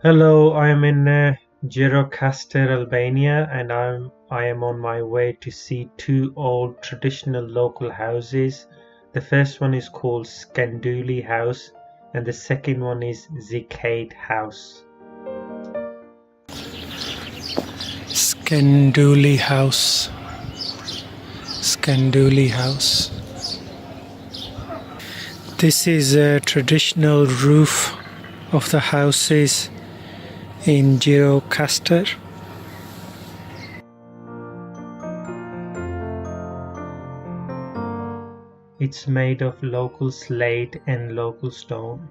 Hello, I am in Girokaster, Albania, and I am on my way to see two old traditional local houses. The first one is called Skenduli House, and the second one is Zekate House. Skenduli House. Skenduli House. This is a traditional roof of the houses in Girokastër. It's made of local slate and local stone.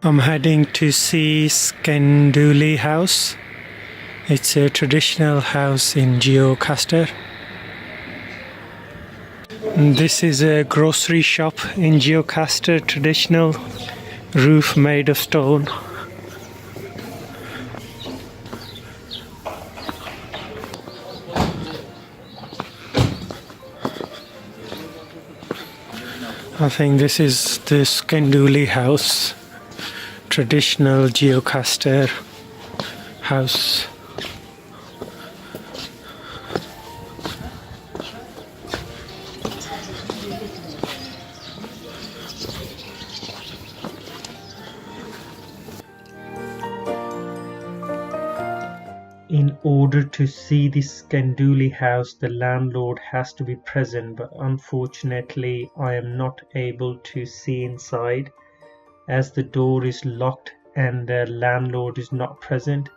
I'm heading to see Skenduli House. It's a traditional house in Gjirokastër. This is a grocery shop in Gjirokastër, traditional roof made of stone. I think this is the Skenduli house, traditional Girokaster house. In order to see this Skenduli house, the landlord has to be present, but unfortunately, I am not able to see inside as the door is locked and the landlord is not present.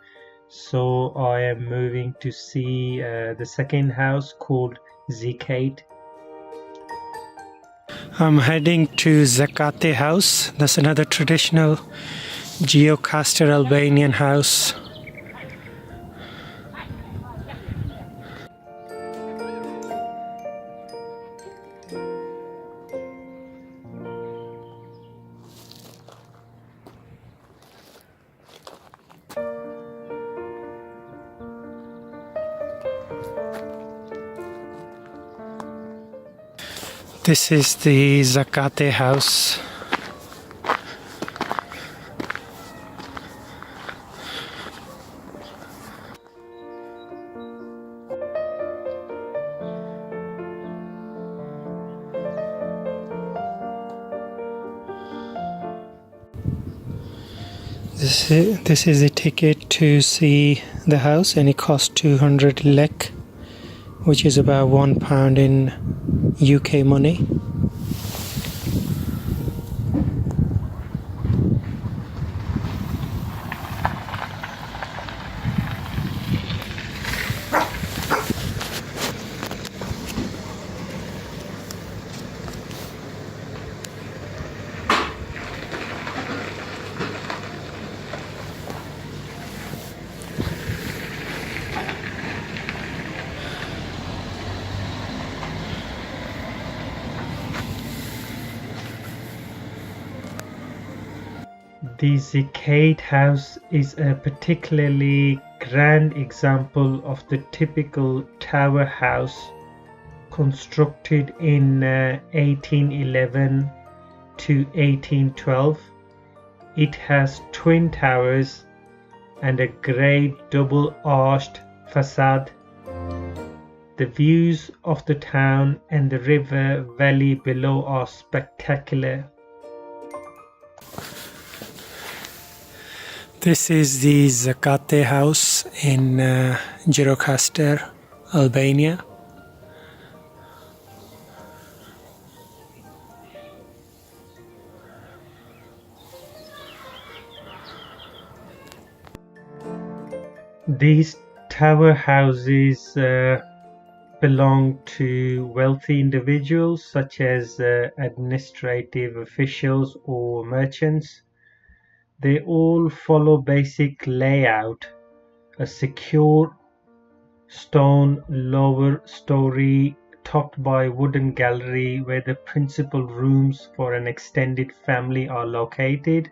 So I am moving to see the second house called Zekate. I'm heading to Zekate House. That's another traditional Girokaster Albanian house. This is the Zekate House. This is a ticket to see the house, and it costs 200 lek, which is about £1 in UK money. The Zekate House is a particularly grand example of the typical tower house constructed in 1811 to 1812. It has twin towers and a great double-arched facade. The views of the town and the river valley below are spectacular. This is the Zekate House in Girokaster, Albania. These tower houses belong to wealthy individuals such as administrative officials or merchants. They all follow basic layout: a secure stone lower story topped by wooden gallery where the principal rooms for an extended family are located,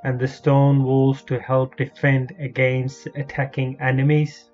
and the stone walls to help defend against attacking enemies.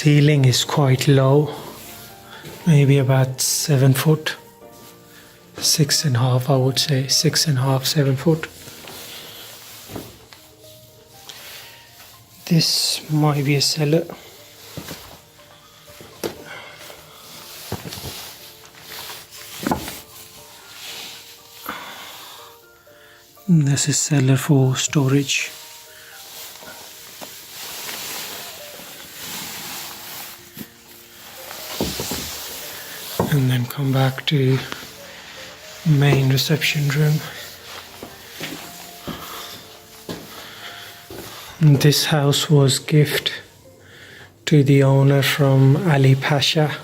ceiling is quite low, maybe about 7 foot, 6.5, I would say, 6.5, 7 foot. This might be a cellar. This is cellar for storage. And then come back to main reception room. This house was gift to the owner from Ali Pasha.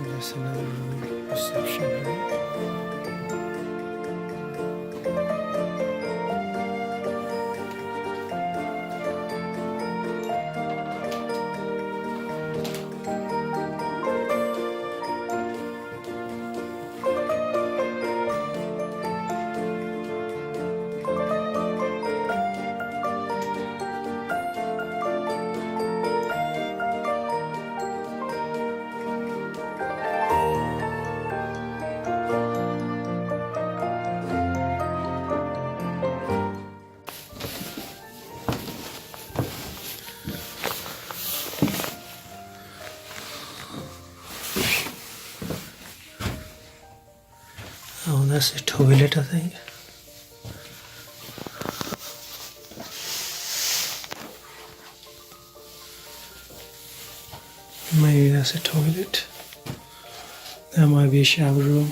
There's another reception room. Oh, that's a toilet, I think. Maybe that's a toilet. That might be a shower room.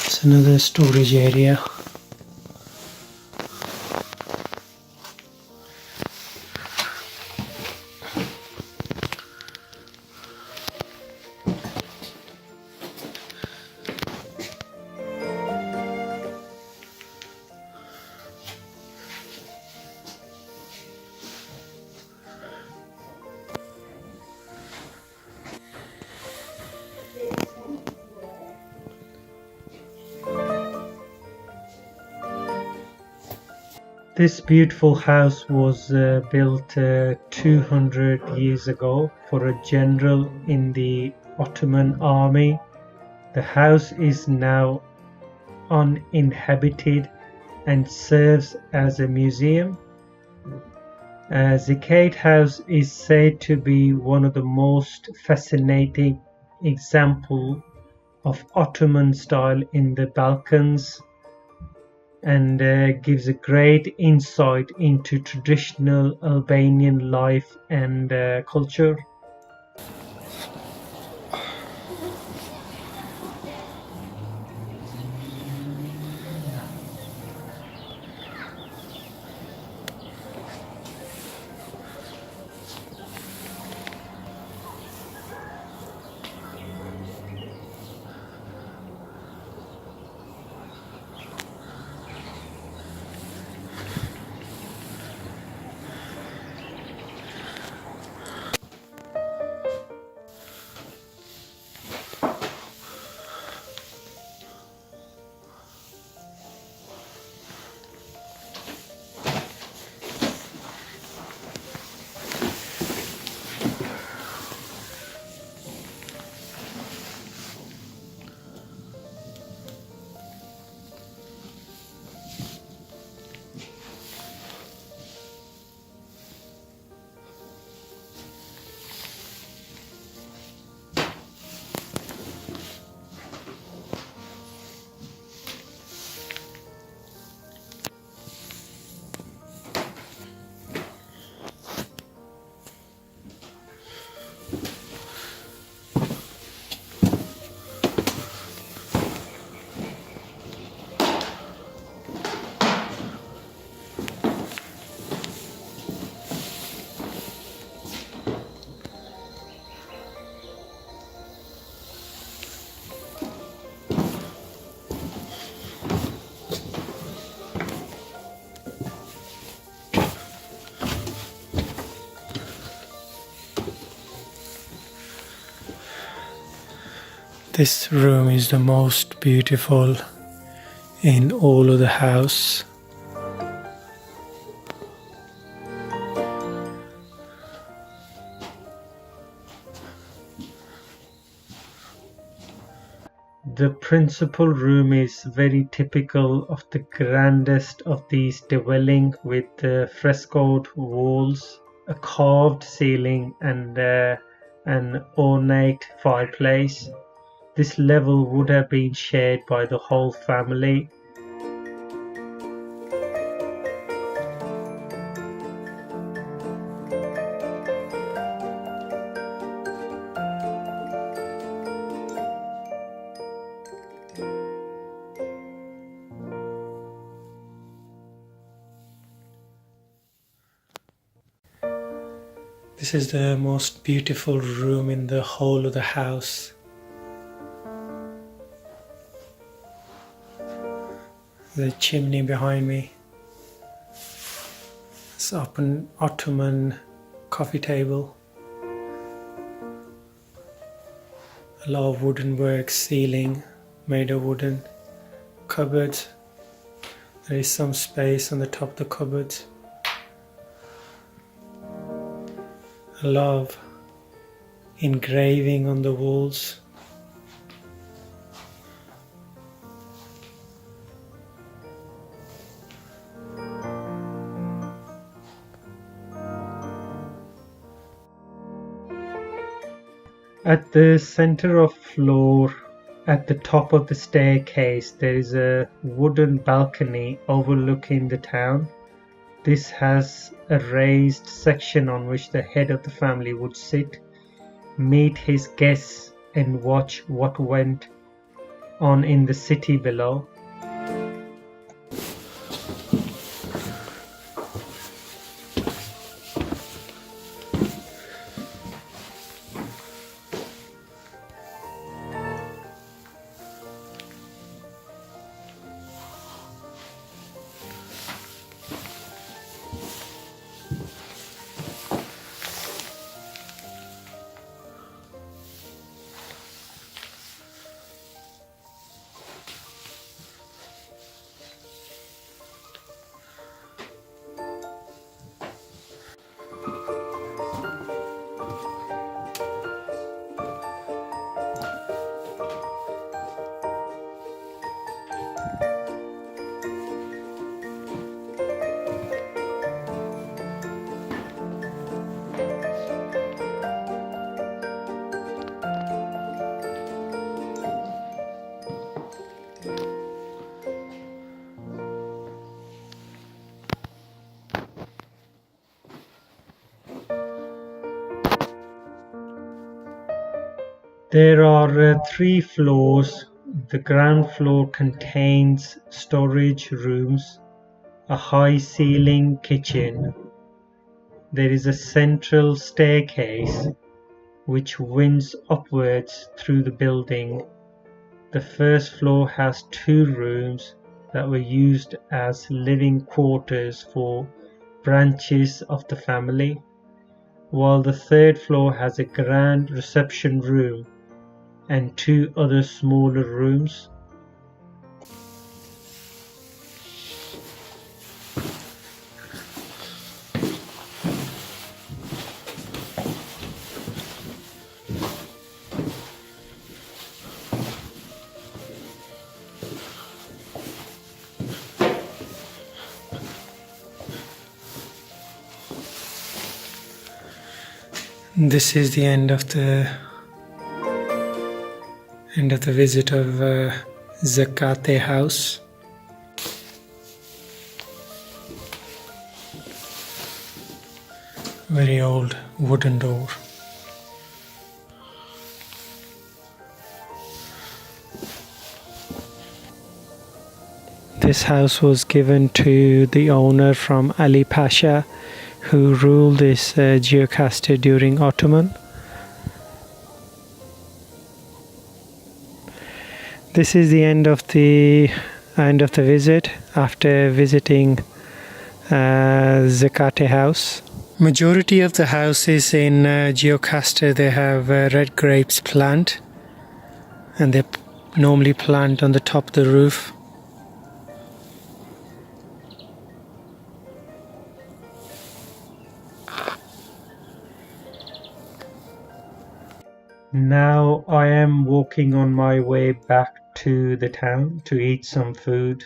It's another storage area. This beautiful house was built 200 years ago for a general in the Ottoman army. The house is now uninhabited and serves as a museum. Zekate House is said to be one of the most fascinating examples of Ottoman style in the Balkans, and gives a great insight into traditional Albanian life and culture. This room is the most beautiful in all of the house. The principal room is very typical of the grandest of these dwelling, with frescoed walls, a carved ceiling and an ornate fireplace. This level would have been shared by the whole family. This is the most beautiful room in the whole of the house. The chimney behind me. It's open Ottoman coffee table. A lot of wooden work, ceiling made of wooden. Cupboard. There is some space on the top of the cupboard. A lot of engraving on the walls. At the center of floor, at the top of the staircase, there is a wooden balcony overlooking the town. This has a raised section on which the head of the family would sit, meet his guests and watch what went on in the city below. There are 3 floors. The ground floor contains storage rooms, a high-ceiling kitchen. There is a central staircase which winds upwards through the building. The first floor has 2 rooms that were used as living quarters for branches of the family, while the 3rd floor has a grand reception room and 2 other smaller rooms. This is the end of the visit of Zekate House. Very old wooden door. This house was given to the owner from Ali Pasha, who ruled this Girokaster during Ottoman. This is the end of the visit after visiting Zekate House. Majority of the houses in Girokaster, they have red grapes plant, and they normally plant on the top of the roof. Now I am walking on my way back to the town to eat some food.